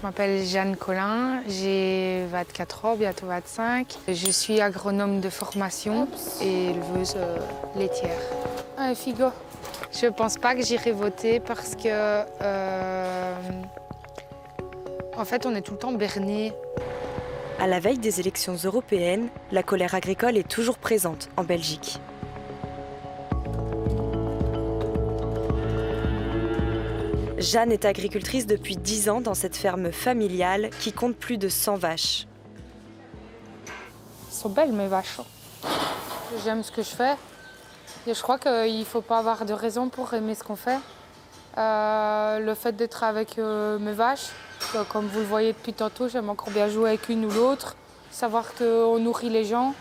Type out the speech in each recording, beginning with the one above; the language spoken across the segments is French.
m'appelle Jeanne Collin, j'ai 24 ans, bientôt 25. Je suis agronome de formation et éleveuse laitière. Ah, Figo. Je ne pense pas que j'irai voter parce que, en fait, on est tout le temps berné. À la veille des élections européennes, la colère agricole est toujours présente en Belgique. Jeanne est agricultrice depuis 10 ans dans cette ferme familiale qui compte plus de 100 vaches. Elles sont belles, mes vaches. J'aime ce que je fais. Et je crois qu'il ne faut pas avoir de raison pour aimer ce qu'on fait. Le fait d'être avec mes vaches, comme vous le voyez depuis tantôt, j'aime encore bien jouer avec une ou l'autre. Savoir qu'on nourrit les gens,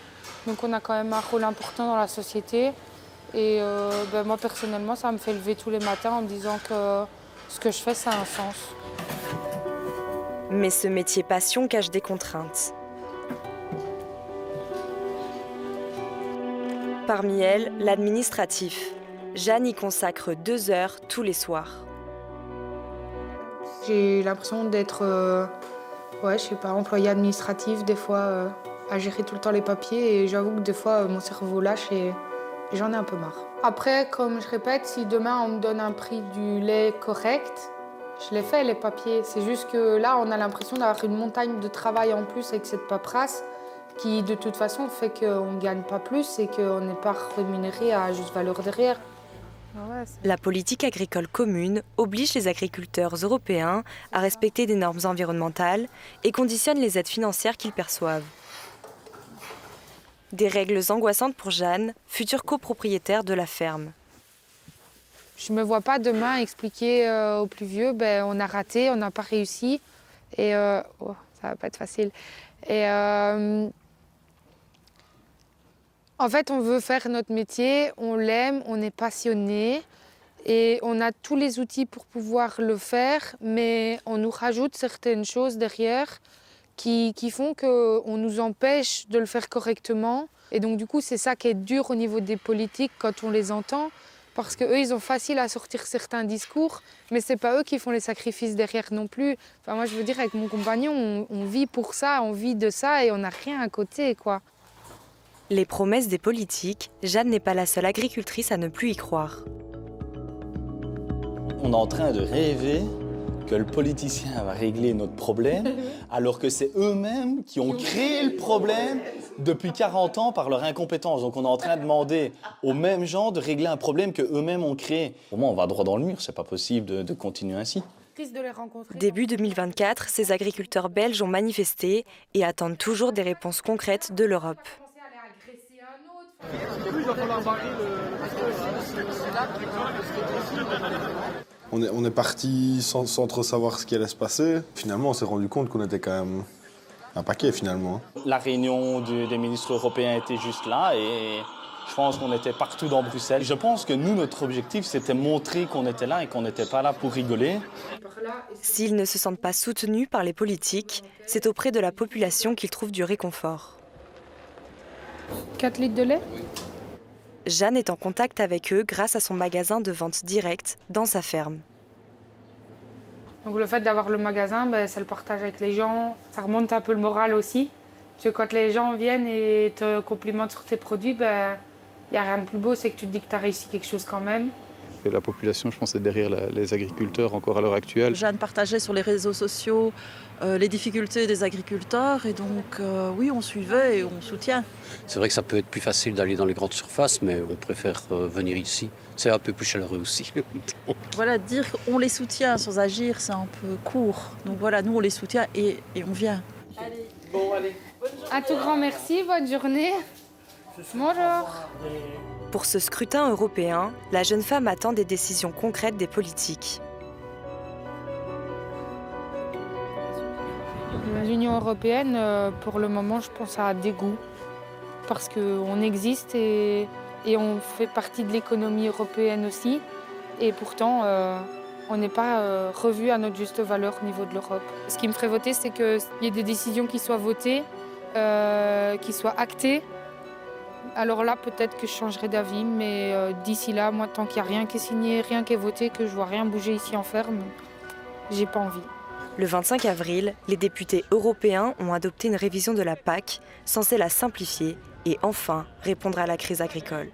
donc on a quand même un rôle important dans la société. Et moi, personnellement, ça me fait lever tous les matins en me disant que ce que je fais, ça a un sens. Mais ce métier passion cache des contraintes. Parmi elles, l'administratif. Jeanne y consacre 2 heures tous les soirs. J'ai l'impression d'être, employée administrative, des fois, à gérer tout le temps les papiers. Et j'avoue que des fois, mon cerveau lâche et j'en ai un peu marre. Après, comme je répète, si demain on me donne un prix du lait correct, je les fais, les papiers. C'est juste que là, on a l'impression d'avoir une montagne de travail en plus avec cette paperasse qui, de toute façon, fait qu'on ne gagne pas plus et qu'on n'est pas rémunéré à juste valeur derrière. La politique agricole commune oblige les agriculteurs européens à respecter des normes environnementales et conditionne les aides financières qu'ils perçoivent. Des règles angoissantes pour Jeanne, future copropriétaire de la ferme. Je ne me vois pas demain expliquer aux plus vieux, on a raté, on n'a pas réussi. Et ça ne va pas être facile. Et en fait, on veut faire notre métier, on l'aime, on est passionné. Et on a tous les outils pour pouvoir le faire, mais on nous rajoute certaines choses derrière qui font qu'on nous empêche de le faire correctement. Et donc du coup, c'est ça qui est dur au niveau des politiques quand on les entend. Parce qu'eux, ils ont facile à sortir certains discours, mais ce n'est pas eux qui font les sacrifices derrière non plus. Enfin, moi, je veux dire, avec mon compagnon, on vit pour ça, on vit de ça et on n'a rien à côté, quoi. Les promesses des politiques, Jeanne n'est pas la seule agricultrice à ne plus y croire. On est en train de rêver que le politicien va régler notre problème, alors que c'est eux-mêmes qui ont créé le problème depuis 40 ans par leur incompétence. Donc on est en train de demander aux mêmes gens de régler un problème qu'eux-mêmes ont créé. Pour moi, on va droit dans le mur, c'est pas possible de continuer ainsi. Début 2024, ces agriculteurs belges ont manifesté et attendent toujours des réponses concrètes de l'Europe. On est parti sans trop savoir ce qui allait se passer. Finalement, on s'est rendu compte qu'on était quand même un paquet, finalement. La réunion des ministres européens était juste là et je pense qu'on était partout dans Bruxelles. Je pense que nous, notre objectif, c'était montrer qu'on était là et qu'on n'était pas là pour rigoler. S'ils ne se sentent pas soutenus par les politiques, c'est auprès de la population qu'ils trouvent du réconfort. 4 litres de lait ? Jeanne est en contact avec eux grâce à son magasin de vente directe dans sa ferme. Donc le fait d'avoir le magasin, c'est le partage avec les gens. Ça remonte un peu le moral aussi. Parce que quand les gens viennent et te complimentent sur tes produits, il n'y a rien de plus beau, c'est que tu te dis que tu as réussi quelque chose quand même. La population, je pense, est derrière les agriculteurs encore à l'heure actuelle. Jeanne partageait sur les réseaux sociaux les difficultés des agriculteurs et donc oui, on suivait et on soutient. C'est vrai que ça peut être plus facile d'aller dans les grandes surfaces, mais on préfère venir ici. C'est un peu plus chaleureux aussi. Voilà, dire qu'on les soutient sans agir, c'est un peu court. Donc voilà, nous on les soutient et on vient. Allez. Bon, allez. Un tout grand merci, bonne journée. Bonjour. Pour ce scrutin européen, la jeune femme attend des décisions concrètes des politiques. L'Union européenne, pour le moment, je pense à dégoût. Parce qu'on existe et on fait partie de l'économie européenne aussi. Et pourtant, on n'est pas revu à notre juste valeur au niveau de l'Europe. Ce qui me ferait voter, c'est qu'il y ait des décisions qui soient votées, qui soient actées. Alors là, peut-être que je changerai d'avis, mais d'ici là, moi, tant qu'il n'y a rien qui est signé, rien qui est voté, que je vois rien bouger ici en ferme, j'ai pas envie. Le 25 avril, les députés européens ont adopté une révision de la PAC censée la simplifier et enfin répondre à la crise agricole.